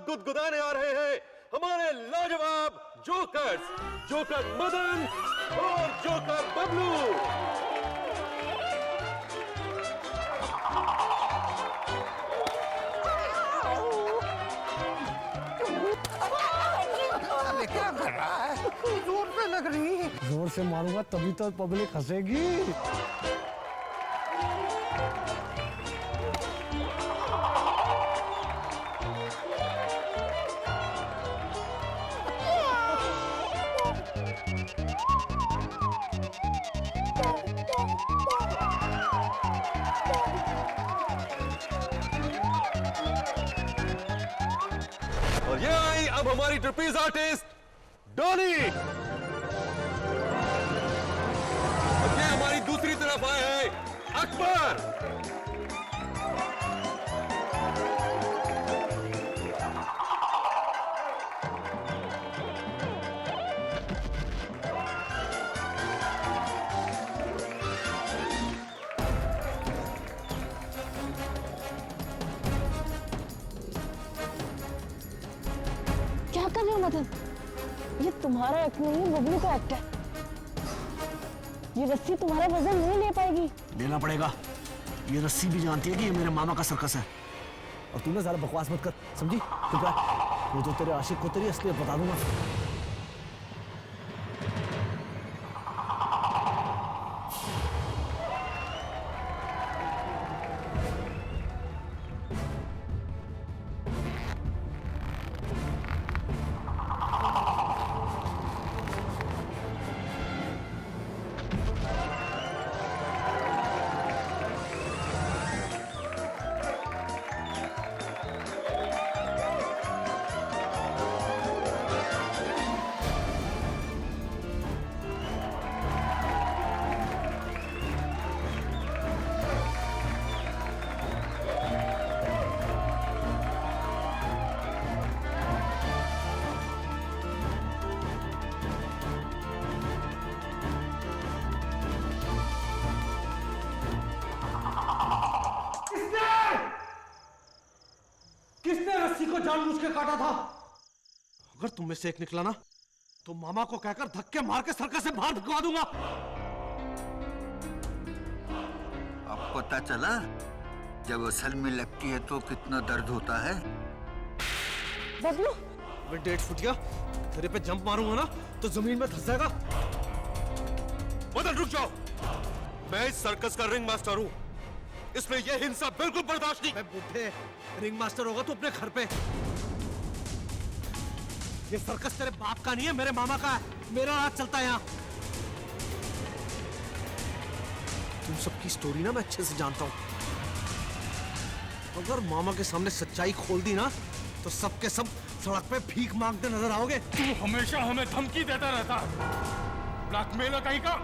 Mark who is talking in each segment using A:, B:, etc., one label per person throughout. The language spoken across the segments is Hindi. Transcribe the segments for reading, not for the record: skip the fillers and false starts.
A: गुदगुदाने आ रहे हैं हमारे लाजवाब जोकर्स, जोकर मदन और जोकर बबलू।
B: क्या कर रहा है? जोर पे लग रही है।
C: जोर से मारूंगा तभी तो पब्लिक हंसेगी।
A: और ये आई अब हमारी ट्रपेज आर्टिस्ट डॉली। और ये हमारी दूसरी तरफ आए हैं अकबर।
D: क्या कर रहे हो मदन? ये तुम्हारा एक्ट नहीं है, बबलू का एक्ट है। ये रस्सी तुम्हारा वजन नहीं ले पाएगी।
C: लेना पड़ेगा। ये रस्सी भी जानती है कि ये मेरे मामा का सर्कस है। और तू ना ज्यादा बकवास मत कर, समझी? चुप रह। वो तो तेरे आशिक को तेरी असलियत बता दूंगा।
B: किसने रस्सी को जानबूझ के काटा था? अगर तुम में से एक निकला ना तो मामा को कहकर धक्के मार के सर्कस से बाहर भिजवा दूंगा।
E: अब पता चला जब असल में लगती है तो कितना दर्द होता है।
D: बबलू,
B: मैं डेढ़ फुट गया, तेरे पे जंप मारूंगा ना तो जमीन में धंस जाएगा।
A: मदन रुक जाओ, मैं इस सर्कस का रिंग मास्टर हूं। इसमें यह हिंसा बिल्कुल बर्दाश्त नहीं।
B: मैं बुढ़े रिंग मास्टर होगा तो अपने घर पे। ये सर्कस तेरे बाप का नहीं है, मेरे मामा का है। मेरा राज चलता है यहाँ। तुम सबकी स्टोरी ना मैं अच्छे से जानता हूं। अगर मामा के सामने सच्चाई खोल दी ना तो सबके सब सड़क पे भीख मांगते नजर आओगे।
F: तू हमेशा हमें धमकी देता रहता, ब्लैकमेलर कहीं का।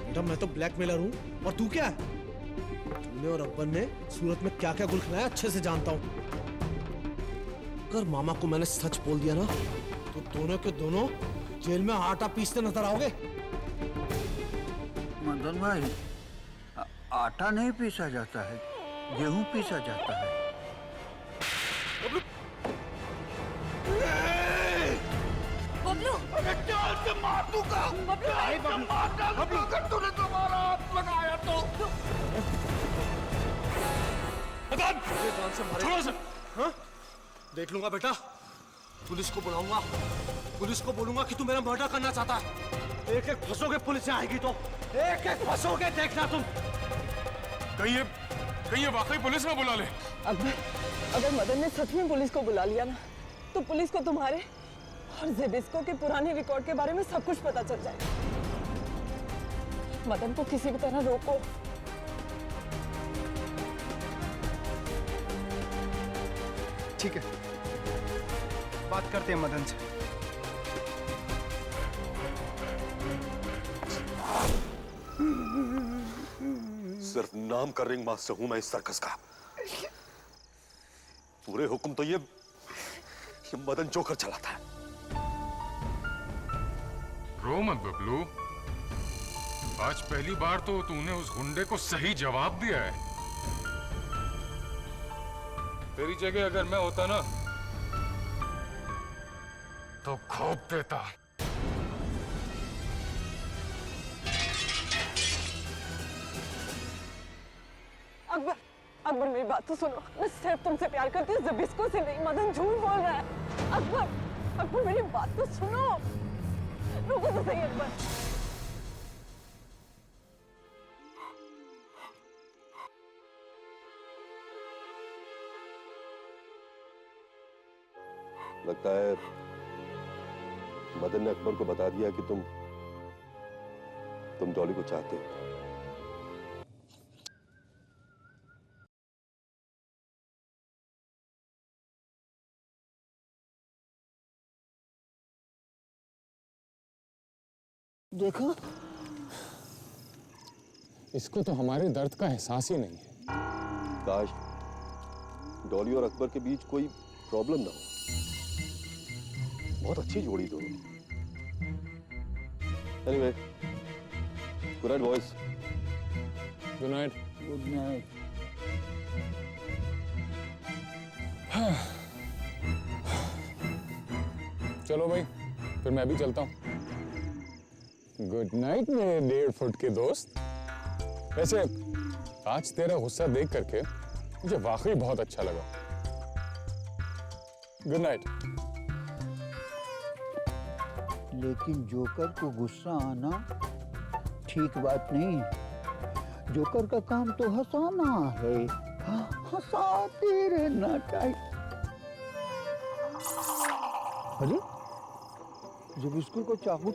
B: बेटा मैं तो ब्लैकमेलर हूँ और तू क्या है? तूने और अकबर ने सूरत में क्या क्या गुल खिलाया अच्छे से जानता हूँ। अगर मामा को मैंने सच बोल दिया ना तो दोनों के दोनों जेल में आटा पीसते नजर आओगे।
E: मदन भाई, आटा नहीं पीसा जाता है, गेहूं पीसा जाता है।
D: बबलू,
F: अरे जान से मार दूंगा।
D: बबलू,
F: मार डालूंगा अगर तूने दोबारा हाथ लगाया तो। मदन, छोड़ो से।
B: हाँ? देख लूंगा बेटा, पुलिस को बुलाऊंगा, पुलिस को बोलूंगा कि तू मेरा मर्डर करना चाहता है। एक एक फंसोगे, पुलिस आएगी तो एक एक फंसोगे, देखना तुम।
F: कहीं ये वाकई पुलिस ना बुला ले।
D: अगर मदन ने सच में पुलिस को बुला लिया ना तो पुलिस को तुम्हारे और जेबिस्को के पुराने रिकॉर्ड के बारे में सब कुछ पता चल जाएगा। मदन को किसी भी तरह रोको।
G: ठीक है, बात करते हैं मदन से।
A: सिर्फ नाम का रिंग मास्टर हूं मैं इस सर्कस का। पूरे हुक्म तो ये मदन जोकर चलाता है।
F: रो मत बबलू, आज पहली बार तो तूने उस गुंडे को सही जवाब दिया है। तेरी जगह अगर मैं होता ना तो खोद देता।
D: अकबर, अकबर मेरी बात तो सुनो। मैं सिर्फ तुमसे प्यार करती हूँ, ज़बिस्को से नहीं। मदन झूठ बोल रहा है। अकबर, अकबर मेरी बात तो सुनो। रुको तो सही अकबर।
A: लगता है मदन ने अकबर को बता दिया कि तुम डॉली को चाहते हो।
C: देखो,
F: इसको तो हमारे दर्द का एहसास ही नहीं है।
A: काश डॉली और अकबर के बीच कोई प्रॉब्लम ना हो। बहुत अच्छी जोड़ी दोनों। Anyway, good night boys.
F: Good night.
E: Good night.
F: चलो भाई, फिर मैं भी चलता हूँ। गुड नाइट मेरे 1.5 फुट के दोस्त। वैसे आज तेरा गुस्सा देख करके मुझे वाकई बहुत अच्छा लगा। Good night.
E: लेकिन जोकर को गुस्सा आना ठीक बात नहीं। जोकर का काम तो हंसाना है, हंसाते रहना चाहिए। अरे जब इसको चाकू,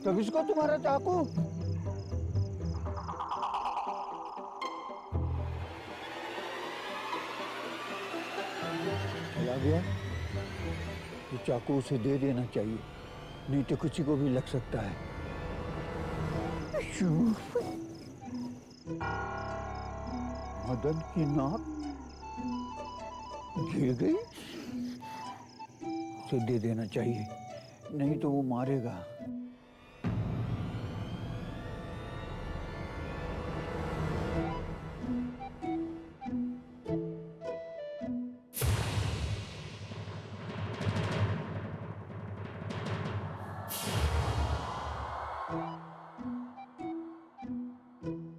E: तब इसको तुम्हारा चाकू। चला गया तो चाकू उसे दे देना चाहिए, नहीं तो किसी को भी लग सकता है। मदन की नाक गिर गई, उसे दे देना चाहिए, नहीं तो वो मारेगा।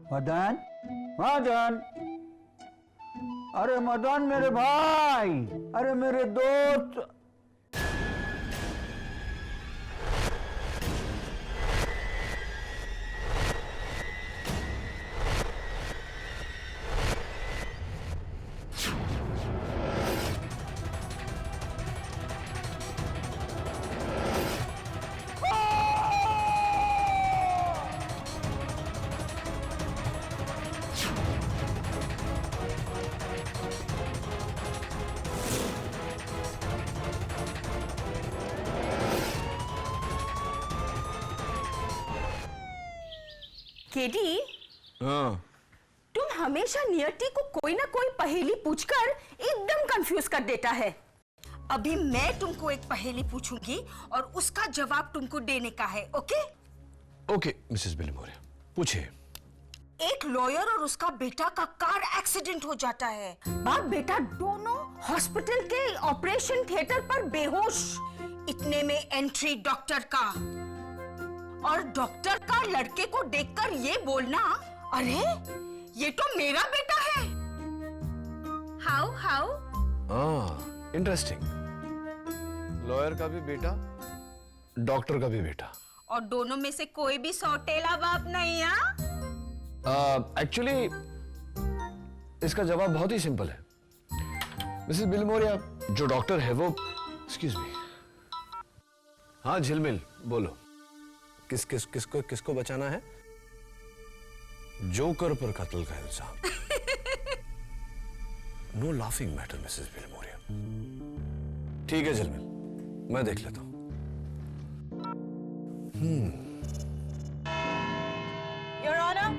E: मदन, मदन, अरे मदन मेरे भाई, अरे मेरे दोस्त।
H: केडी,
A: हाँ।
H: तुम हमेशा नियति को कोई ना कोई पहेली पूछकर एकदम कंफ्यूज कर देता है। अभी मैं तुमको एक पहेली पूछूंगी और उसका जवाब तुमको देने का है, ओके?
C: ओके मिसेस बिलमोरिया, पूछिए।
H: एक लॉयर और उसका बेटा का कार एक्सीडेंट हो जाता है। बाप बेटा दोनों हॉस्पिटल के ऑपरेशन थिएटर पर बेहोश। इतने में एंट्री डॉक्टर का, और डॉक्टर का लड़के को देखकर ये बोलना, अरे ये तो मेरा बेटा है। How
C: interesting. लॉयर का भी बेटा, डॉक्टर का भी बेटा,
H: और दोनों में से कोई भी सौतेला बाप नहीं है।
C: एक्चुअली इसका जवाब बहुत ही सिंपल है मिसेस बिलमोरिया। जो डॉक्टर है वो, एक्सक्यूज मी, हाँ झिलमिल बोलो। किसको बचाना है? जोकर पर कत्ल का इल्जाम। No laughing matter Mrs Bilimoria. ठीक है झिलमिल, मैं देख लेता हूं।
I: योर ऑनर,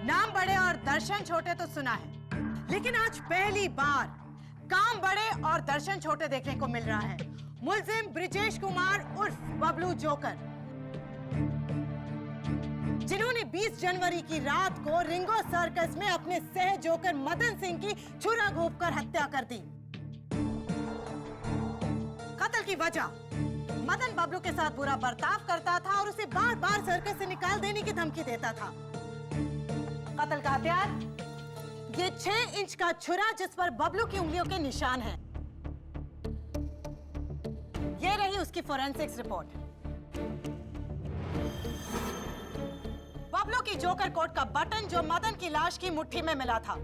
I: नाम बड़े और दर्शन छोटे तो सुना है, लेकिन आज पहली बार काम बड़े और दर्शन छोटे देखने को मिल रहा है। मुलजिम ब्रिजेश कुमार उर्फ बबलू जोकर, जिन्होंने 20 जनवरी की रात को रिंगो सर्कस में अपने सह जोकर मदन सिंह की छुरा घोंपकर हत्या कर दी। की वजह मदन बबलू के साथ बुरा बर्ताव करता था और उसे बार बार सर्कस से निकाल देने की धमकी देता था। कत्ल का हथियार ये 6 इंच का छुरा जिस पर बबलू की उंगलियों के निशान हैं। ये रही उसकी फोरेंसिक्स रिपोर्ट। बबलू की जोकर कोट का बटन जो मदन की लाश की मुट्ठी में मिला था।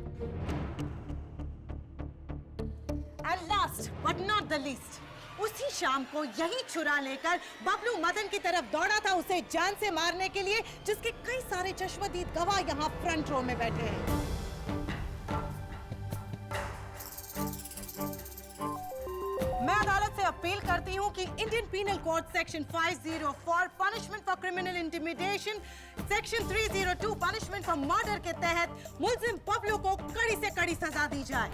I: And last but not the least, उसी शाम को यही छुरा लेकर बबलू मदन की तरफ दौड़ा था उसे जान से मारने के लिए, जिसके कई सारे चश्मदीद गवाह यहाँ फ्रंट रो में बैठे हैं। मैं अदालत से अपील करती हूँ कि Indian penal code section 504 punishment for criminal intimidation, section 302 punishment for murder के तहत मुल्जिम बबलू को कड़ी से कड़ी सजा दी जाए।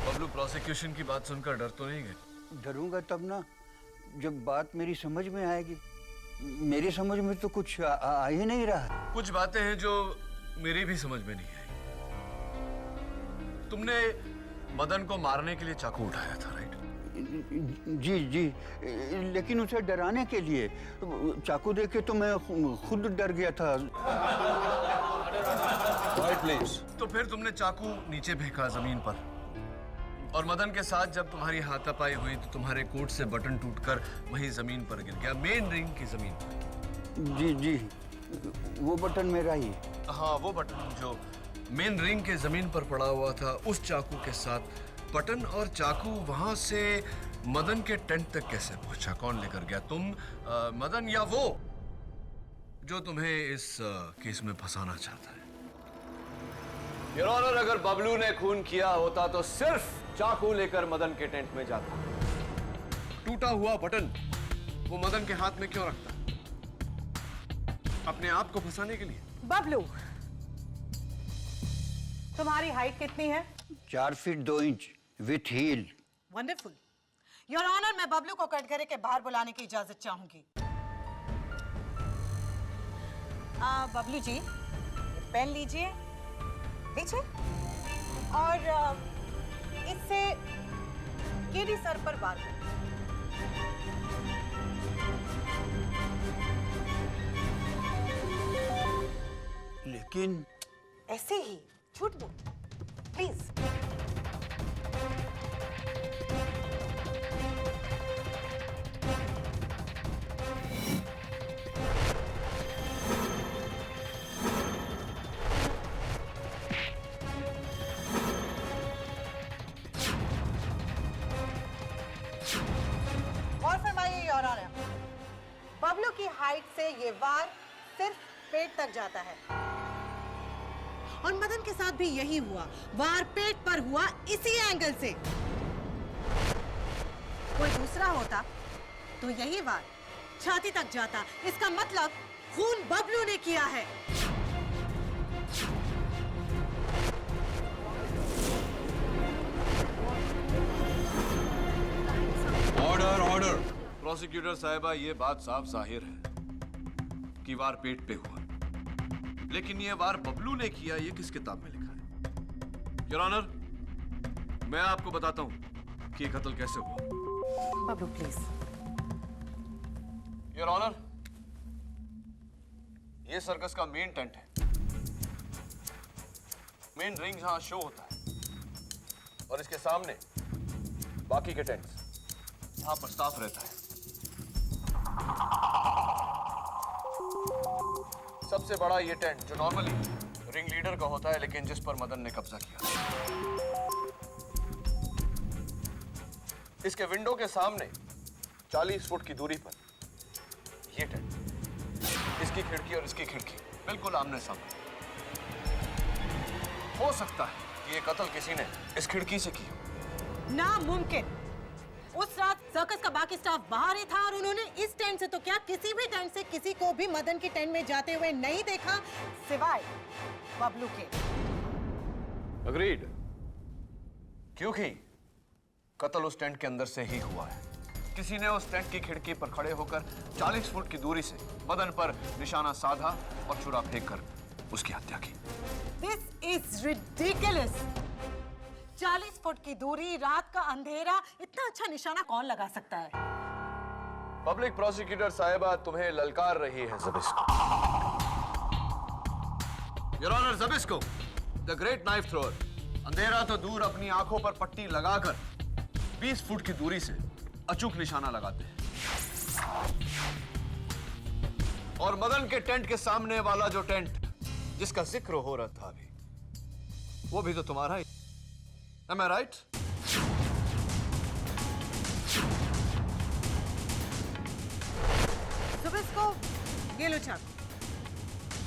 A: बबलू प्रोसिक्यूशन की बात सुनकर डर तो नहीं गए?
E: डरूंगा तब ना जब बात मेरी समझ में आएगी। मेरी समझ में तो कुछ आ ही नहीं रहा।
A: कुछ बातें हैं जो मेरी भी समझ में नहीं आई। तुमने मदन को मारने के लिए चाकू उठाया था, राइट?
E: जी जी, लेकिन उसे डराने के लिए। चाकू देख के तो मैं खुद डर गया था।
A: प्लीज। तो फिर तुमने चाकू नीचे फेंका जमीन पर, और मदन के साथ जब तुम्हारी हाथापाई हुई तो तुम्हारे कोट से बटन टूटकर वही जमीन पर गिर गया, मेन रिंग की जमीन पर।
E: जी जी, वो बटन मेरा ही।
A: हाँ, वो बटन जो मेन रिंग के जमीन पर पड़ा हुआ था, उस चाकू के साथ बटन और चाकू वहां से मदन के टेंट तक कैसे पहुंचा? कौन लेकर गया? तुम, मदन, या वो जो तुम्हें इस केस में फंसाना चाहता है?
J: योर ऑनर, अगर बबलू ने खून किया होता तो सिर्फ चाकू लेकर मदन के टेंट में जाता।
A: टूटा हुआ बटन वो मदन के हाथ में क्यों रखता? अपने आप को फंसाने के लिए।
I: बबलू, तुम्हारी हाइट कितनी है?
E: 4 feet 2 inch with heel.
I: Wonderful. Your honour, मैं बबलू को कटघरे के बाहर बुलाने की इजाजत चाहूंगी। बबलू जी, पेन लीजिए, और इससे केडी सर पर वार करें।
E: लेकिन
I: ऐसे ही झूठ बोल, प्लीज। और फरमाइए योर ऑनर, बबलू की हाइट से ये वार सिर्फ पेट तक जाता है, और मदन के साथ भी यही हुआ। वार पेट पर हुआ इसी एंगल से। कोई दूसरा होता तो यही वार छाती तक जाता। इसका मतलब खून बबलू ने किया है।
A: Order, order. प्रोसिक्यूटर साहिबा, ये बात साफ जाहिर है कि वार पेट पे हुआ, लेकिन ये वार बबलू ने किया, ये किस किताब में लिखा है? योर ऑनर, मैं आपको बताता हूं कि ये कत्ल कैसे हुआ।
I: बबलू प्लीज।
A: योर ऑनर, ये सर्कस का मेन टेंट है, मेन रिंग जहां शो होता है, और इसके सामने बाकी के टेंट्स जहां पर स्टाफ रहता है। सबसे बड़ा ये टेंट जो नॉर्मली रिंग लीडर का होता है, लेकिन जिस पर मदन ने कब्जा किया। इसके विंडो के सामने 40 फुट की दूरी पर ये टेंट, इसकी खिड़की और इसकी खिड़की बिल्कुल आमने सामने। हो सकता है कि ये कत्ल किसी ने इस खिड़की से की हो।
I: नामुमकिन। उस रात सर्कस का बाकी स्टाफ बाहर ही था, और उन्होंने इस टेंट से तो क्या किसी भी टेंट से किसी को भी मदन की टेंट में जाते हुए नहीं देखा, सिवाय बबलू के।
A: अग्रीड, क्योंकि कत्ल उस टेंट के अंदर से ही हुआ है। किसी ने उस टेंट की खिड़की पर खड़े होकर 40 फुट की दूरी से मदन पर निशाना साधा और छुरा फेंक कर उसकी हत्या की।
I: This is ridiculous. 40 फुट की दूरी, रात का अंधेरा, इतना अच्छा निशाना कौन लगा सकता है?
J: पब्लिक प्रोसिक्यूटर साहिबा तुम्हें ललकार रही है Zabisko. Your honour, Zabisko the great knife thrower अंधेरा तो दूर अपनी आंखों पर पट्टी लगाकर 20 फुट की दूरी से अचूक निशाना लगाते हैं। और मदन के टेंट के सामने वाला जो टेंट जिसका जिक्र हो रहा था अभी, वो भी तो तुम्हारा ही। Am I right?
I: ज़बिस्को, ये लो चाकू।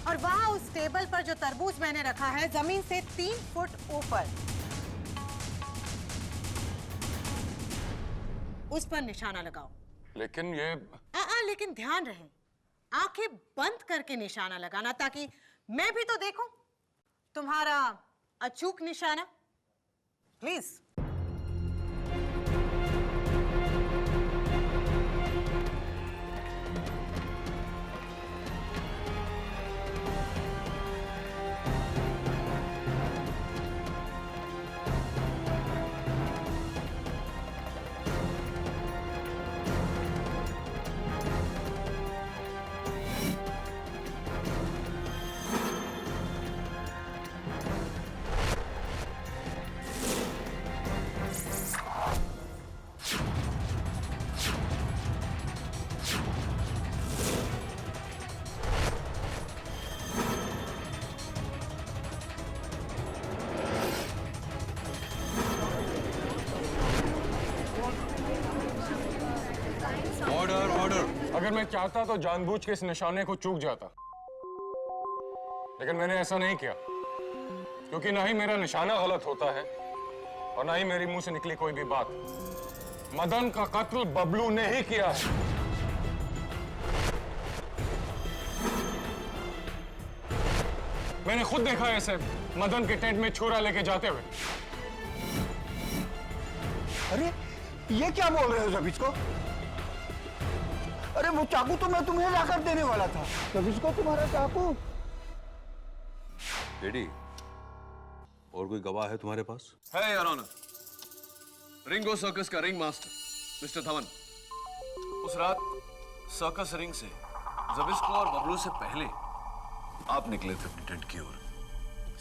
I: और वहां उस टेबल पर जो तरबूज मैंने रखा है, जमीन से 3 फुट ऊपर, उस पर निशाना लगाओ।
F: लेकिन ये
I: लेकिन ध्यान रहे, आंखें बंद करके निशाना लगाना, ताकि मैं भी तो देखूं तुम्हारा अचूक निशाना। प्लीज।
A: Order order.
F: अगर मैं चाहता तो जानबूझ के इस निशाने को चूक जाता, लेकिन मैंने ऐसा नहीं किया, क्योंकि ना ही मेरा निशाना गलत होता है और ना ही मेरे मुंह से निकली कोई भी बात। मदन का कत्ल बबलू ने ही किया है। मैंने खुद देखा है इसे मदन के टेंट में छुरा लेके जाते हुए।
E: अरे ये क्या बोल रहे हो ज़बिस्को? अरे वो चाकू तो मैं तुम्हें लाकर देने वाला था। ज़बिस्को, तुम्हारा चाकू।
A: डैडी, और कोई गवाह है तुम्हारे पास?
J: है योर ऑनर, रिंगो सर्कस का रिंग मास्टर मिस्टर धवन। उस रात सर्कस रिंग से ज़बिस्को और बबलू से पहले आप निकले थे अपने टेंट की ओर,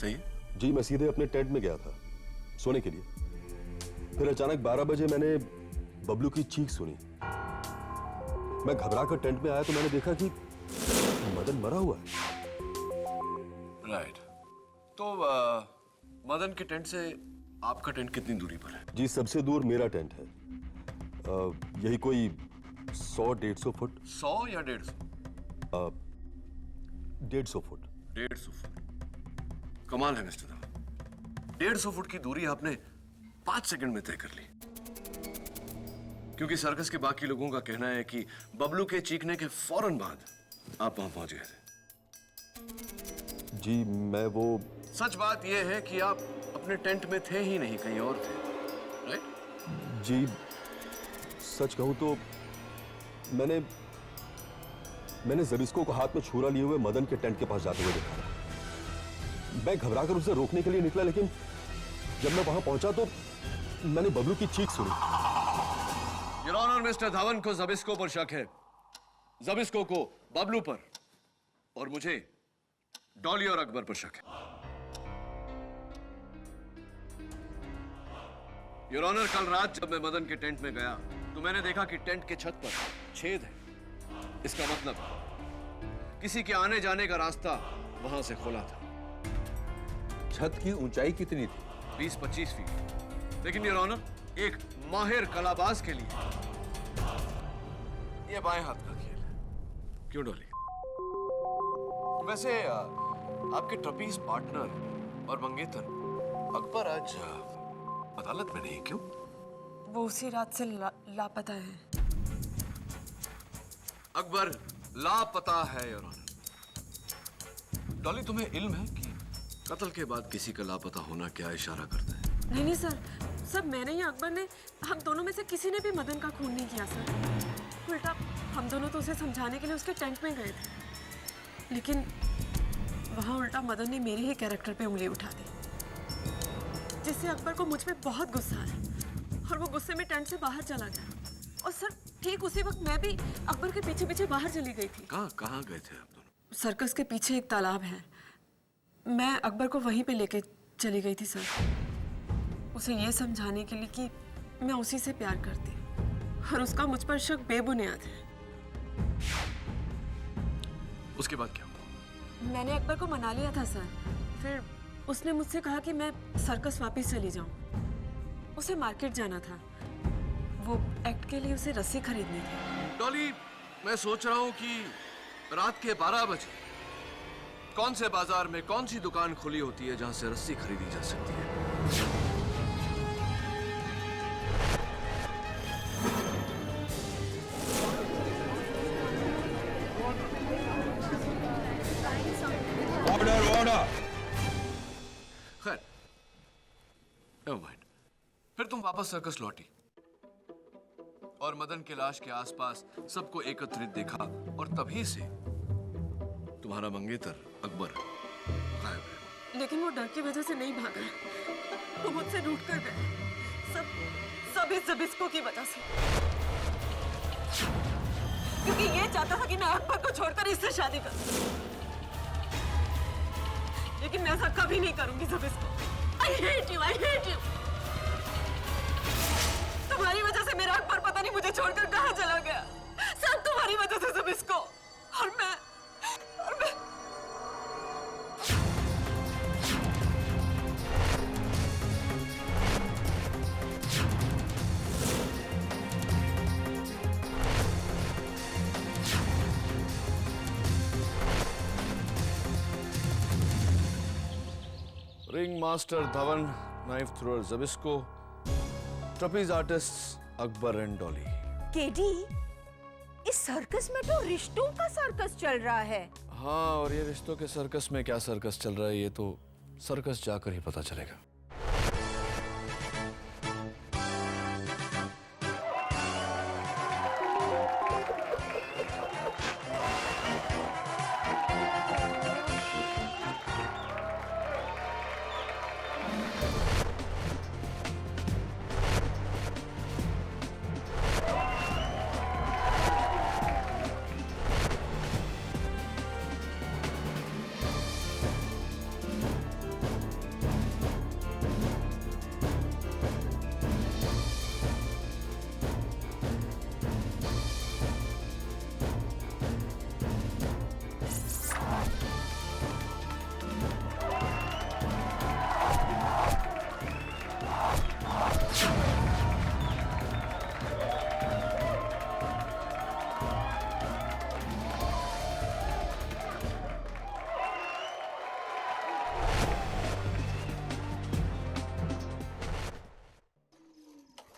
J: सही है?
K: जी, मैं सीधे अपने टेंट में गया था सोने के लिए। फिर अचानक 12 बजे मैंने बबलू की चीख सुनी। मैं घबरा कर टेंट में आया तो मैंने देखा कि मदन मरा हुआ है।
J: राइट। तो मदन के टेंट से आपका टेंट कितनी दूरी पर है?
K: जी, सबसे दूर मेरा टेंट है। यही कोई 100-150 फुट।
J: 100 या 150?
K: 150 फुट।
J: 150 फुट। कमाल है मिस्टर धवन, 150 फुट की दूरी आपने 5 सेकंड में तय कर ली। क्योंकि सर्कस के बाकी लोगों का कहना है कि बबलू के चीखने के फौरन बाद आप वहां पहुंच गए थे।
K: जी, मैं वो।
J: सच बात यह है कि आप अपने टेंट में थे ही नहीं, कहीं और थे, राइट?
K: जी, सच कहूं तो मैंने ज़बिस्को को हाथ में छुरा लिए हुए मदन के टेंट के पास जाते हुए देखा। मैं घबराकर उसे रोकने के लिए निकला, लेकिन जब मैं वहां पहुंचा तो मैंने बबलू की चीख सुनी।
J: योर ऑनर, मिस्टर धवन को ज़बिस्को पर शक है, ज़बिस्को को बबलू पर, और मुझे डॉली और अकबर पर शक है। योर ऑनर, कल रात जब मैं मदन के टेंट में गया तो मैंने देखा कि टेंट के छत पर छेद है। इसका मतलब किसी के आने जाने का रास्ता वहां से खुला था।
A: छत की ऊंचाई कितनी थी?
J: 20-25 फीट। लेकिन योर ऑनर, एक माहिर कलाबाज के लिए यह बाएं हाथ का खेल है। क्यों डॉली? वैसे आपके ट्रपीज पार्टनर और मंगेतर अकबर आज अदालत में नहीं, क्यों?
D: वो उसी रात से लापता है।
J: अकबर लापता है योर ऑनर। डॉली, तुम्हें इल्म है कि कत्ल के बाद किसी का लापता होना क्या इशारा करता है?
D: नहीं सर, मैंने या अकबर ने, हम दोनों में से किसी ने भी मदन का खून नहीं किया सर। उल्टा हम दोनों तो उसे समझाने के लिए उसके टेंट में गए थे, लेकिन वहां उल्टा मदन ने मेरे ही कैरेक्टर पे उंगली उठा दी। जिससे अकबर को मुझ पे बहुत गुस्सा आया और वो गुस्से में टेंट से बाहर चला गया। और सर ठीक उसी वक्त मैं भी अकबर के पीछे पीछे बाहर चली गई थी।
J: कहाँ गए थे आप दोनों?
D: सर्कस के पीछे एक तालाब है, मैं अकबर को वहीं पे लेके चली गई थी सर, उसे ये समझाने के लिए कि मैं उसी से प्यार करती हूँ और उसका मुझ पर शक बेबुनियाद है।
J: उसके बाद क्या हुआ?
D: मैंने अकबर को मना लिया था सर, फिर उसने मुझसे कहा कि मैं सर्कस वापस चली जाऊं। उसे मार्केट जाना था, वो एक्ट के लिए उसे रस्सी खरीदनी थी।
J: डॉली, मैं सोच रहा हूँ कि रात के 12 बजे कौन से बाजार में कौन सी दुकान खुली होती है जहां से रस्सी खरीदी जा सकती है? खैर, never mind. फिर तुम वापस सर्कस लौटी और मदन के लाश के आसपास सबको एकत्रित देखा और तभी से तुम्हारा मंगेतर अकबर गायब है।
D: लेकिन वो डर की वजह से नहीं भागा, वो मुझसे रूठ कर गया, सब इस ज़बिस्को की वजह से, क्योंकि ये चाहता था कि मैं अकबर को छोड़कर इससे शादी करूं। लेकिन मैं ऐसा कभी नहीं करूंगी ज़बिस्को। I hate you, I hate you. तुम्हारी वजह से मेरा अकबर पता नहीं मुझे छोड़कर कहाँ चला गया। सब तुम्हारी वजह से ज़बिस्को। और मैं
J: ringmaster Dhawan, knife thrower Zabisko, trapeze artist Akbar and Dolly.
H: KD, इस सर्कस में तो रिश्तों का सर्कस चल रहा है।
J: हाँ, और ये रिश्तों के सर्कस में क्या सर्कस चल रहा है ये तो सर्कस जाकर ही पता चलेगा।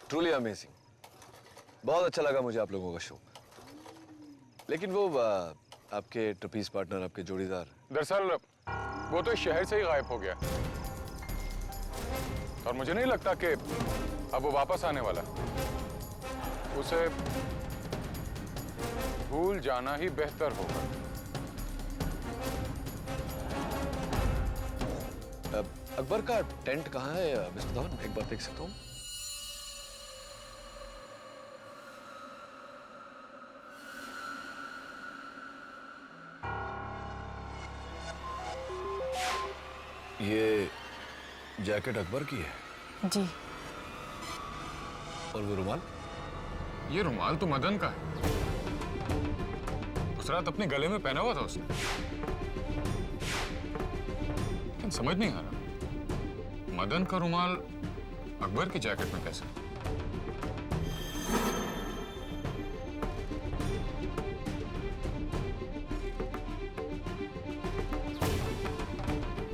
J: ट्रूली अमेजिंग, बहुत अच्छा लगा मुझे आप लोगों का शो। लेकिन वो आपके ट्रपीज पार्टनर, आपके जोड़ीदार,
F: दरअसल वो तो इस शहर से ही गायब हो गया और मुझे नहीं लगता कि अब वो वापस आने वाला। उसे भूल जाना ही बेहतर होगा।
J: अकबर का टेंट कहाँ है मिस्टर धवन? एक बार देख सकता हूँ? ये जैकेट अकबर की है?
D: जी।
J: और वो रुमाल?
F: ये रुमाल तो मदन का है। उस रात अपने गले में पहना हुआ था उसने। लेकिन समझ नहीं आ रहा, मदन का रुमाल अकबर की जैकेट में कैसे?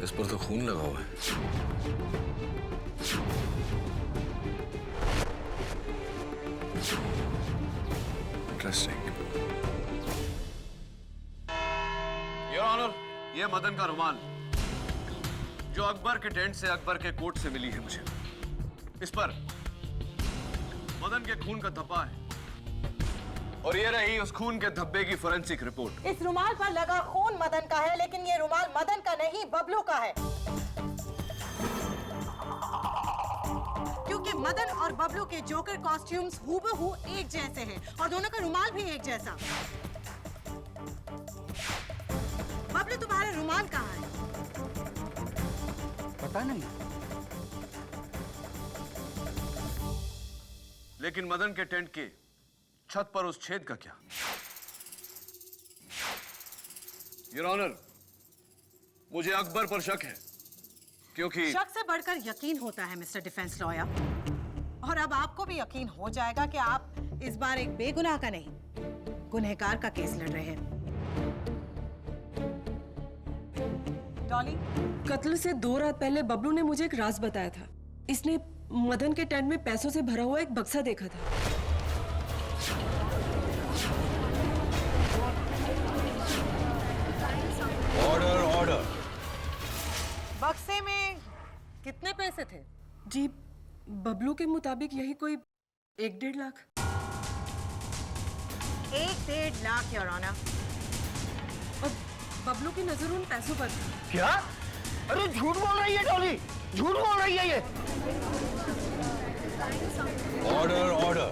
J: इस पर तो खून लगा हुआ है। इंटरेस्टिंग। योर ऑनर, ये मदन का रुमाल जो अकबर के टेंट से, अकबर के कोट से मिली है मुझे। इस पर मदन के खून का धब्बा है और ये रही उस खून के धब्बे की फोरेंसिक रिपोर्ट।
I: इस रुमाल पर लगा खून मदन का है, लेकिन ये रुमाल मदन का नहीं, बबलू का है। मदन और बबलू के जोकर कॉस्ट्यूम्स हूबहू एक जैसे हैं और दोनों का रुमाल भी एक जैसा। बबलू, तुम्हारा रुमाल कहाँ है?
G: पता नहीं।
A: लेकिन मदन के टेंट के छत पर उस छेद का क्या? योर ऑनर, मुझे अकबर पर शक है, क्योंकि
I: शक से बढ़कर यकीन होता है मिस्टर डिफेंस लॉयर। और अब आपको भी यकीन हो जाएगा कि आप इस बार एक बेगुनाह का नहीं, गुनहगार का केस लड़ रहे हैं। डॉली,
D: कत्ल से 2 रात पहले बबलू ने मुझे एक राज बताया था। इसने मदन के टेंट में पैसों से भरा हुआ एक बक्सा देखा था।
A: Order order.
I: बक्से में कितने पैसे थे?
D: जी, बबलू के मुताबिक यही कोई 1-1.5 लाख।
I: 1-1.5 lakh your honour.
D: और बबलू की नजर उन पैसों पर थी।
E: क्या? अरे झूठ बोल रही है डॉली, झूठ बोल रही है ये।
A: Order order.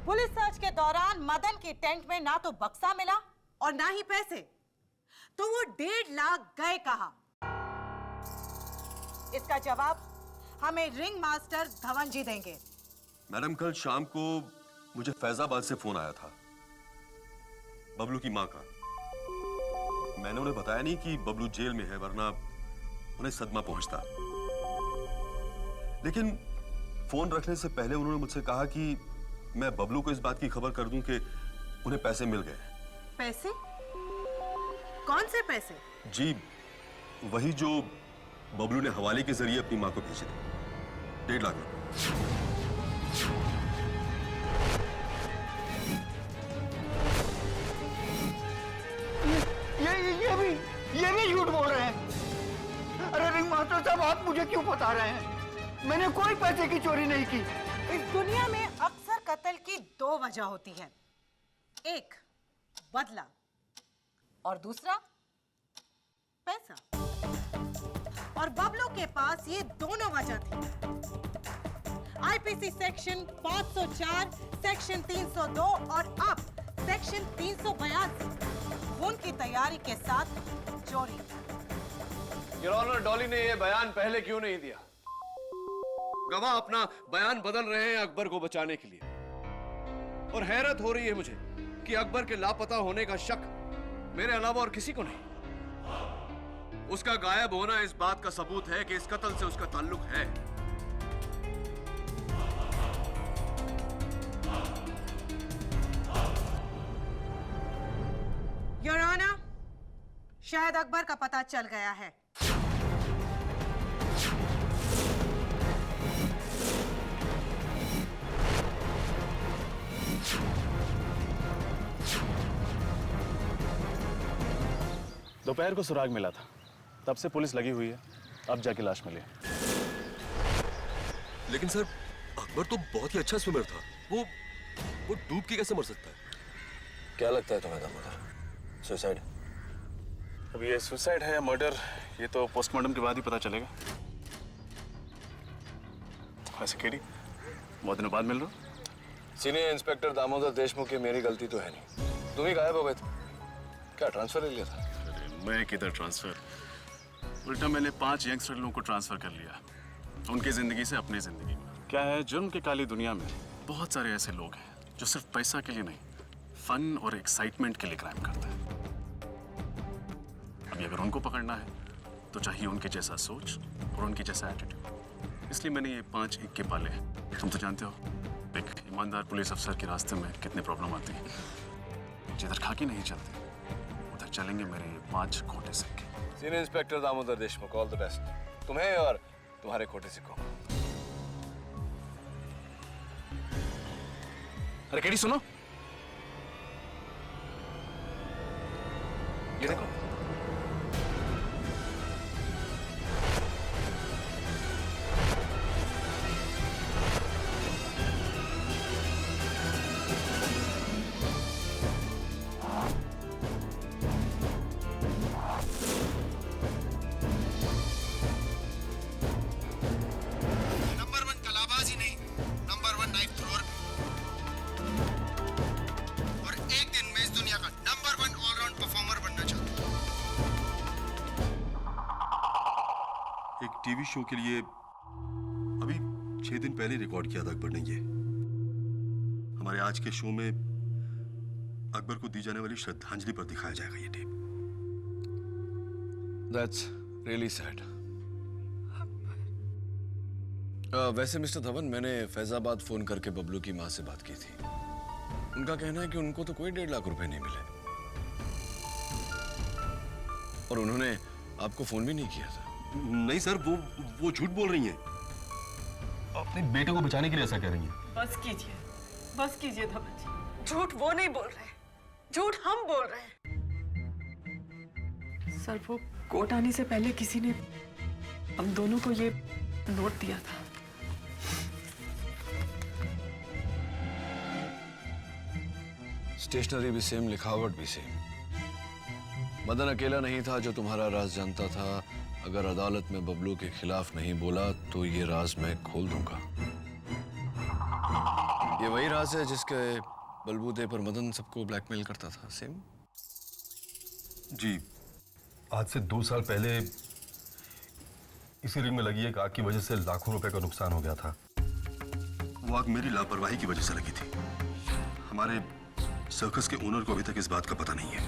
I: पुलिस सर्च के दौरान मदन के टेंट में ना तो बक्सा मिला और ना ही पैसे, तो वो 1.5 लाख गए कहां? इसका जवाब हमें रिंग मास्टर धवन जी देंगे।
K: मैडम, कल शाम को मुझे फैजाबाद से फोन आया था बबलू की मां का। मैंने उन्हें बताया नहीं कि बबलू जेल में है, वरना उन्हें सदमा पहुंचता। लेकिन फोन रखने से पहले उन्होंने मुझसे कहा कि मैं बबलू को इस बात की खबर कर दूं कि उन्हें पैसे मिल गए।
I: पैसे? कौन से पैसे?
K: जी, वही जो बबलू ने हवाले के जरिए अपनी मां को भेजे थे, 1.5 लाख रुपए।
E: ये भी झूठ बोल रहे हैं। अरे रिंग मास्टर साहब, आप मुझे क्यों बता रहे हैं? मैंने कोई पैसे की चोरी नहीं की।
I: इस दुनिया में अक्सर कत्ल की 2 वजह होती है, एक बदला और दूसरा पैसा। और बबलू के पास ये दोनों वजह थी। आईपीसी सेक्शन 504, सेक्शन 302 और अब सेक्शन 382 खून की तैयारी के साथ चोरी।
A: योर ऑनर, डॉली ने यह बयान पहले क्यों नहीं दिया? गवाह अपना बयान बदल रहे हैं अकबर को बचाने के लिए। और हैरत हो रही है मुझे कि अकबर के लापता होने का शक मेरे अलावा और किसी को नहीं। उसका गायब होना इस बात का सबूत है कि इस कत्ल से उसका ताल्लुक है।
I: योर ऑनर, शायद अकबर का पता चल गया है।
L: दोपहर को सुराग मिला था, तब से पुलिस लगी हुई है, अब जाके लाश मिली।
K: लेकिन सर, अकबर तो बहुत ही अच्छा स्विमर था। वो डूब के कैसे मर सकता है?
J: क्या लगता है तुम्हें दामोदर? सुसाइड?
L: अब ये सुसाइड है या मर्डर, ये तो पोस्टमार्टम के बाद ही पता चलेगा। वैसे केडी, बहुत दिनों बाद मिल रहा हूँ।
J: सीनियर इंस्पेक्टर दामोदर देशमुख की मेरी गलती तो है नहीं। तुम ही गायब हो गए थे। क्या ट्रांसफर ले लिया था?
L: मैं किधर ट्रांसफर, उल्टा मैंने 5 यंगस्टर लोगों को ट्रांसफर कर लिया, उनकी जिंदगी से अपनी जिंदगी में। क्या है, जुर्म की काली दुनिया में बहुत सारे ऐसे लोग हैं जो सिर्फ पैसा के लिए नहीं, फन और एक्साइटमेंट के लिए क्राइम करते हैं। अभी अगर उनको पकड़ना है तो चाहिए उनके जैसा सोच और उनके जैसा एटीट्यूड। इसलिए मैंने ये 5 इक्के पाले हैं। तुम तो जानते हो एक ईमानदार पुलिस अफसर के रास्ते में कितने प्रॉब्लम आती है। जिधर खाकी नहीं चलती उधर चलेंगे मेरे 5 खोटे सिक्के।
J: Senior inspector Damodar Deshmukh, all the best तुम्हें और तुम्हारे खोटे सिक्कों।
L: अरे केडी सुनो, ये देखो।
B: नंबर 1 कलाबाजी नहीं
K: टीवी शो के लिए अभी 6 दिन पहले रिकॉर्ड किया था अकबर ने ये। हमारे आज के शो में अकबर को दी जाने वाली श्रद्धांजलि पर दिखाया जाएगा ये टेप।
A: That's really sad. वैसे मिस्टर धवन, मैंने फैजाबाद फोन करके बबलू की माँ से बात की थी। उनका कहना है कि उनको तो कोई 1.5 लाख रुपए नहीं मिले और उन्होंने आपको फोन भी नहीं किया था।
K: नहीं सर, वो झूठ बोल रही हैं। अपने बेटे को बचाने के लिए ऐसा कह रही हैं।
D: बस कीजिए धवन जी। झूठ वो नहीं बोल रहे, झूठ हम बोल रहे हैं। सर, वो कोर्ट आने से पहले किसी ने हम दोनों को ये नोट दिया था।
A: स्टेशनरी भी सेम, लिखावट भी सेम। मदन अकेला नहीं था जो तुम्हारा राज जानता था। अगर अदालत में बबलू के खिलाफ नहीं बोला तो ये राज मैं खोल दूंगा। ये वही राज है जिसके बलबूते पर मदन सबको ब्लैकमेल करता था। सेम
K: जी, आज से 2 साल पहले इसी रिंग में लगी एक आग की वजह से लाखों रुपए का नुकसान हो गया था। वो आग मेरी लापरवाही की वजह से लगी थी। हमारे सर्कस के ओनर को अभी तक इस बात का पता नहीं है।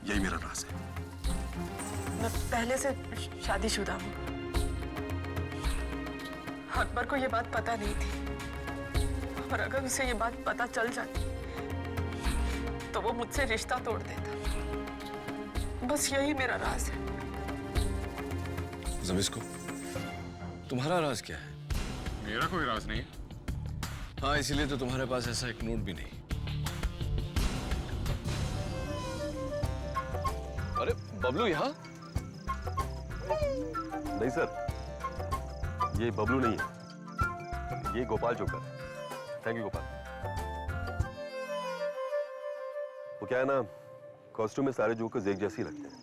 K: यही मेरा राज है।
D: मैं पहले से शादीशुदा हूँ। अकबर को ये बात पता नहीं थी और अगर उसे ये बात पता चल जाती तो वो मुझसे रिश्ता तोड़ देता। बस यही मेरा राज है।
A: जबिस्को, तुम्हारा राज क्या है?
F: मेरा कोई राज नहीं है।
A: हाँ, इसीलिए तो तुम्हारे पास ऐसा एक नोट भी नहीं। अरे बबलू यहाँ?
K: नहीं सर, ये बबलू नहीं है, ये गोपाल जोकर है। Thank you Gopal. वो क्या है ना, कॉस्ट्यूम में सारे जोकर्स एक जैसे ही लगते हैं।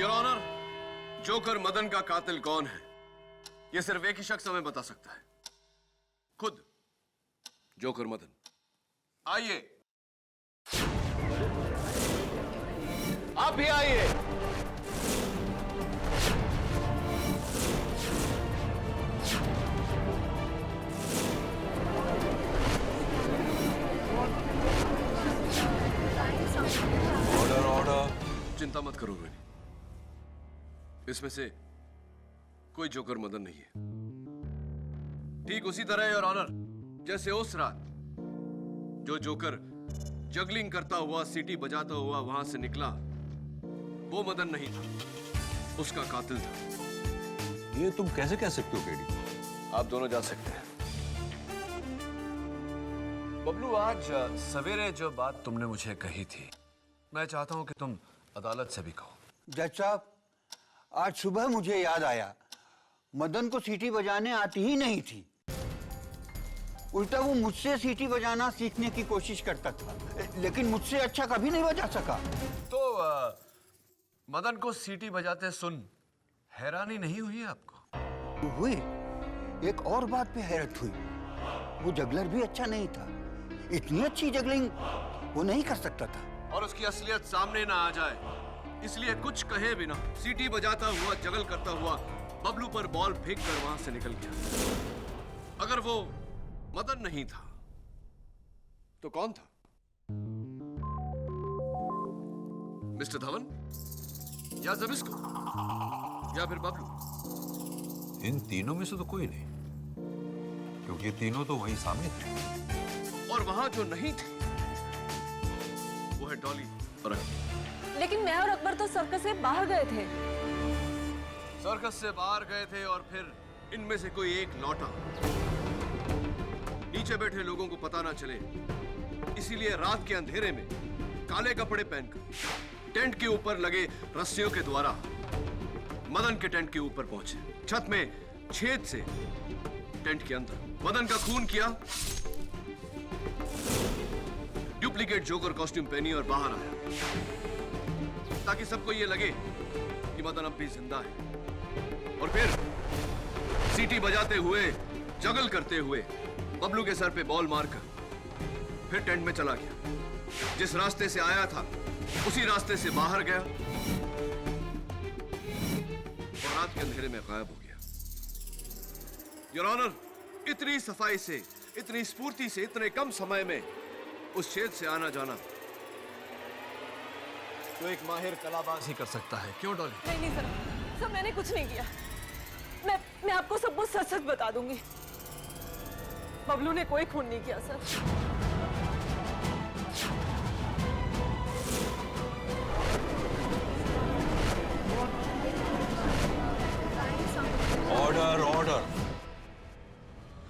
A: योर ऑनर, जोकर मदन का कातिल कौन है ये सिर्फ एक ही शख्स हमें बता सकता है, खुद जोकर मदन। आइए, आप भी आइए। Order order. चिंता मत करो रोहिणी, इसमें से कोई जोकर मदन नहीं है। ठीक उसी तरह योर ऑनर, जैसे उस रात जो जोकर जगलिंग करता हुआ, सीटी बजाता हुआ वहां से निकला, वो मदन नहीं था, उसका कातिल था।
J: ये तुम कैसे कह सकते हो केडी?
A: आप दोनों जा सकते हैं। बबलू, आज सवेरे जो बात तुमने मुझे कही थी, मैं चाहता हूं कि तुम अदालत से भी कहो।
E: जज साहब, आज सुबह मुझे याद आया, मदन को सीटी बजाने आती ही नहीं थी। उल्टा वो मुझसे सीटी बजाना सीखने की कोशिश करता था, लेकिन मुझसे अच्छा कभी नहीं बजा सका।
A: तो मदन को सीटी बजाते सुन हैरानी नहीं हुई आपको?
E: हुई। एक और बात पे हैरत हुई, वो जगलर भी अच्छा नहीं था। इतनी अच्छी जगलिंग वो नहीं कर सकता था।
A: और उसकी असलियत सामने ना आ जाए इसलिए कुछ कहे बिना सीटी बजाता हुआ, जगल करता हुआ बबलू पर बॉल फेंक कर वहां से निकल गया। अगर वो मदन नहीं था तो कौन था? मिस्टर धवन या जबिस्को या फिर बबलू?
J: इन तीनों में से तो कोई नहीं, क्योंकि ये तीनों तो वहीं सामने थे।
A: और वहां जो नहीं थे वो है डॉली और अकबर।
D: लेकिन मैं और अकबर तो सर्कस से बाहर गए थे।
A: सर्कस से बाहर गए थे और फिर इनमें से कोई एक लौटा। नीचे बैठे लोगों को पता ना चले, इसीलिए रात के अंधेरे में काले कपड़े पहनकर टेंट के ऊपर लगे रस्सियों के द्वारा मदन के टेंट के ऊपर पहुंचे। छत में छेद से टेंट के अंदर मदन का खून किया, डुप्लीकेट जोकर कॉस्ट्यूम पहनी और बाहर आया, ताकि सबको यह लगे कि मदन अब भी जिंदा है। और फिर सीटी बजाते हुए, जगल करते हुए बबलू के सर पे बॉल मारकर फिर टेंट में चला गया। जिस रास्ते से आया था उसी रास्ते से बाहर गया और रात के अंधेरे में गायब हो गया। योर ऑनर, इतनी सफाई से, इतनी स्फूर्ति से, इतने कम समय में उस छेद से आना जाना तो एक माहिर कलाबाज ही कर सकता है। क्यों डॉली?
D: नहीं सर, सर मैंने कुछ नहीं किया। मैं आपको सब कुछ सच सच बता दूंगी। बबलू ने कोई खून नहीं किया सर।
K: Order order.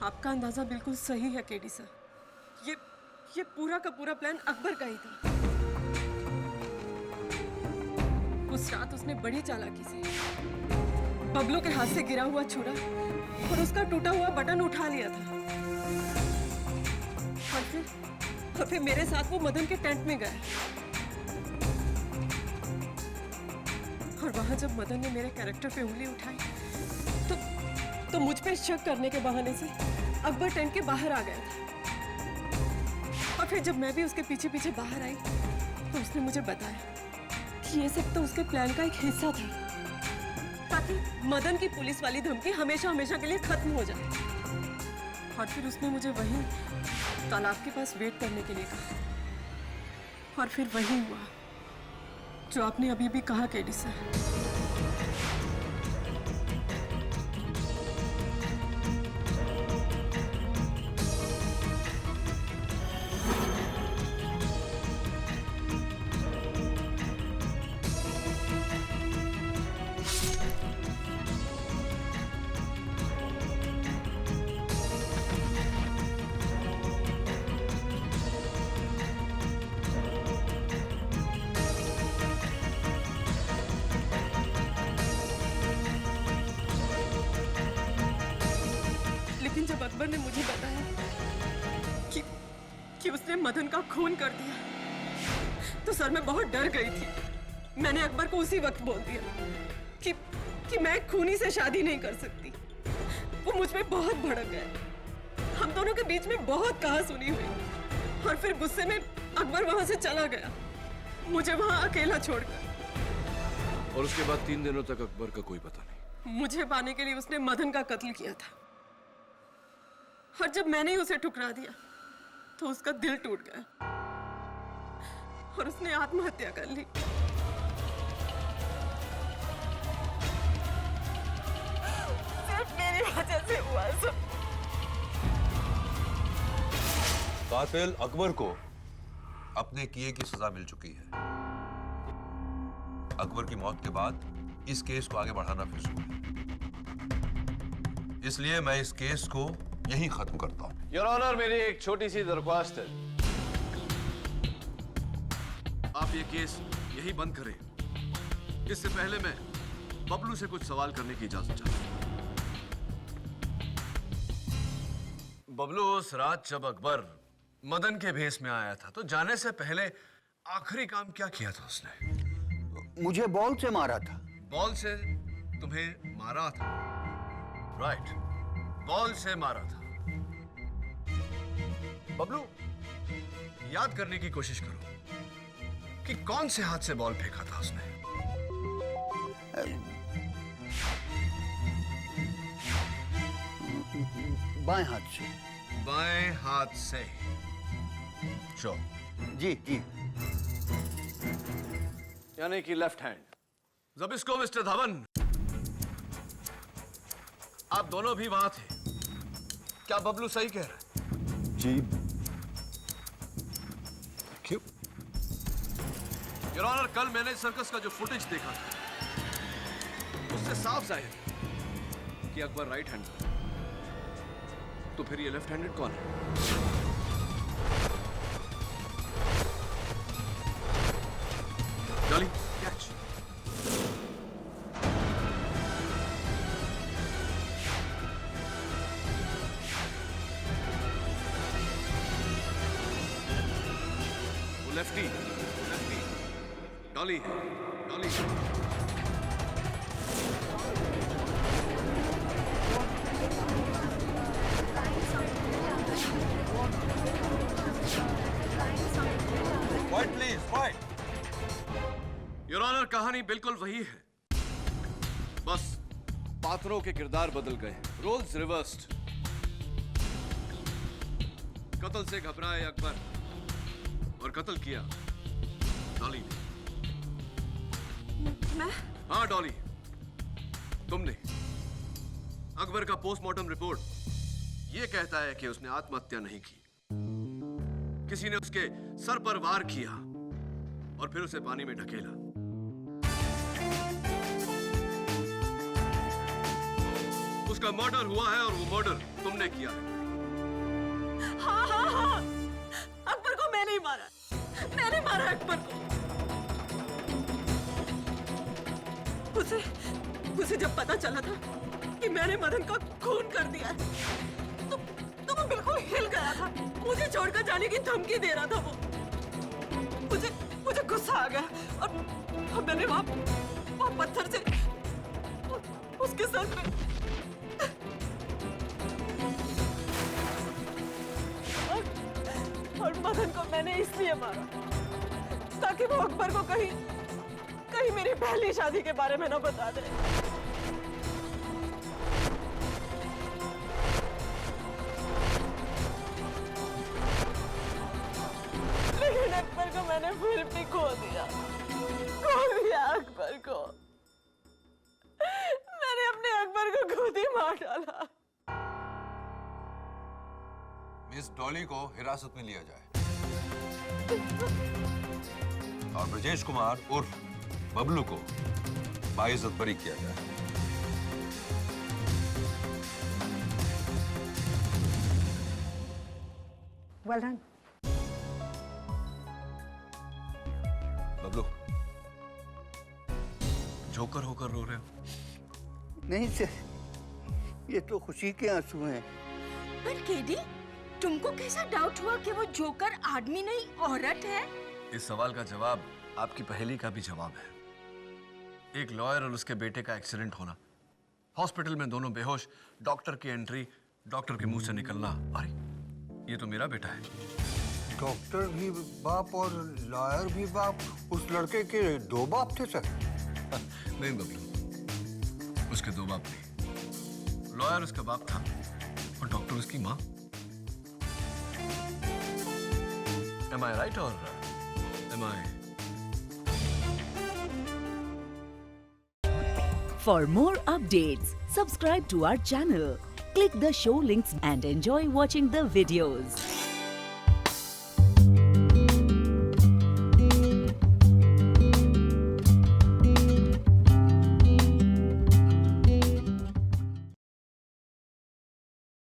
D: आपका अंदाजा बिल्कुल सही है केडी सर। ये पूरा का पूरा प्लान अकबर का ही था। उस रात उसने बड़ी चालाकी से बबलू के हाथ से गिरा हुआ छुरा और उसका टूटा हुआ बटन उठा लिया था और फिर मेरे साथ वो मदन के टेंट में गए। और वहां जब मदन ने मेरे कैरेक्टर पे उंगली उठाई तो मुझ पे शक करने के बहाने से अकबर टेंट के बाहर आ गया था। और फिर जब मैं भी उसके पीछे पीछे बाहर आई तो उसने मुझे बताया कि ये सब तो उसके प्लान का एक हिस्सा था, ताकि मदन की पुलिस वाली धमकी हमेशा हमेशा के लिए खत्म हो जाए। और फिर उसने मुझे वहीं तालाब के पास वेट करने के लिए कहा। और फिर वही हुआ जो आपने अभी भी कहा केडी सर। लेकिन जब अकबर ने मुझे बताया कि उसने मदन का खून कर दिया तो सर मैं बहुत डर गई थी। मैंने अकबर को उसी वक्त बोल दिया कि मैं खूनी से शादी नहीं कर सकती। वो मुझ पे बहुत भड़क गए। हम दोनों के बीच में बहुत कहा-सुनी हुई और फिर गुस्से में अकबर वहां से चला गया, मुझे वहां अकेला छोड़कर।
A: और उसके बाद 3 दिनों तक अकबर का कोई पता नहीं।
D: मुझे पाने के लिए उसने मदन का कत्ल किया था और जब मैंने उसे ठुकरा दिया तो उसका दिल टूट गया और उसने आत्महत्या कर ली। सिर्फ मेरी वजह से हुआ सब।
K: कातिल अकबर को अपने किए की सजा मिल चुकी है। अकबर की मौत के बाद इस केस को आगे बढ़ाना फिजूल है, इसलिए मैं इस केस को यहीं खत्म करता हूं।
A: योर ऑनर, मेरी एक छोटी सी दरख्वास्त है। आप ये केस यही बंद करें। इससे पहले मैं बबलू से कुछ सवाल करने की इजाजत चाहता हूं। बबलू, उस रात जब अकबर मदन के भेस में आया था तो जाने से पहले आखिरी काम क्या किया था उसने?
E: मुझे बॉल से मारा था।
A: बॉल से तुम्हें मारा था? राइट, बॉल से मारा था। बबलू, याद करने की कोशिश करो कि कौन से हाथ से बॉल फेंका था उसने।
E: बाएं हाथ से।
A: बाएं हाथ से। श्योर?
E: जी जी।
A: यानी कि लेफ्ट हैंड। ज़बिस्को मिस्टर धवन, आप दोनों भी वहां थे। क्या बबलू सही कह रहा है?
K: जी।
A: क्यों? योर ऑनर, कल मैंने सर्कस का जो फुटेज देखा था उससे साफ जाहिर है कि अकबर राइट हैंड है। तो फिर ये लेफ्ट हैंडेड कौन है? डॉली, कैच। वो लेफ्टी डॉली है। Dolly
K: Quiet, please, quiet.
A: कहानी बिल्कुल वही है, बस पात्रों के किरदार बदल गए, रोल्स रिवर्स्ड। कत्ल से घबराए अकबर और कत्ल किया डॉली ने।
D: मैं?
A: हाँ डॉली, तुमने। अकबर का पोस्टमार्टम रिपोर्ट यह कहता है कि उसने आत्महत्या नहीं की, किसी ने उसके सर पर वार किया और फिर उसे पानी में ढकेला। उसका मर्डर हुआ है और वो मर्डर तुमने किया है।
D: हाँ हाँ हाँ, अकबर को मैंने ही मारा, मैंने मारा अकबर को। उसे जब पता चला था कि मैंने मदन का खून कर दिया है, तो वो बिल्कुल हिल गया था, मुझे छोड़कर जाने की धमकी दे रहा था वो। मुझे गुस्सा आ गया और मैंने वहां पत्थर से उसके सर पे और मदन को मैंने इसलिए मारा ताकि वो अकबर को कहीं मेरी पहली शादी के बारे में न बता दे। लेकिन अकबर को मैंने फिर भी खो दिया अकबर को। मैंने अपने अकबर को खुद ही मार डाला।
A: मिस डॉली को हिरासत में लिया जाए और ब्रजेश कुमार उर्फ बबलू को बाइज्जत बरी किया जाए।
H: Well done.
A: बबलू, जोकर होकर रो रहे हो?
E: नहीं सर, ये तो खुशी के आंसू हैं।
H: पर केडी, तुमको कैसा डाउट हुआ कि वो जोकर आदमी नहीं औरत है?
A: इस सवाल का जवाब आपकी पहेली का भी जवाब है। एक लॉयर और उसके बेटे का एक्सीडेंट होना, हॉस्पिटल में दोनों बेहोश, डॉक्टर की एंट्री, डॉक्टर के मुंह से निकलना, अरे ये तो मेरा बेटा है।
E: डॉक्टर भी बाप और लॉयर भी बाप, उस लड़के के दो बाप थे सर?
A: नहीं बबलू, उसके दो बाप नहीं। लॉयर उसका बाप था और डॉक्टर उसकी माँ। Am I right or am I?
M: For more updates, subscribe to our channel, click the show links and enjoy watching the videos.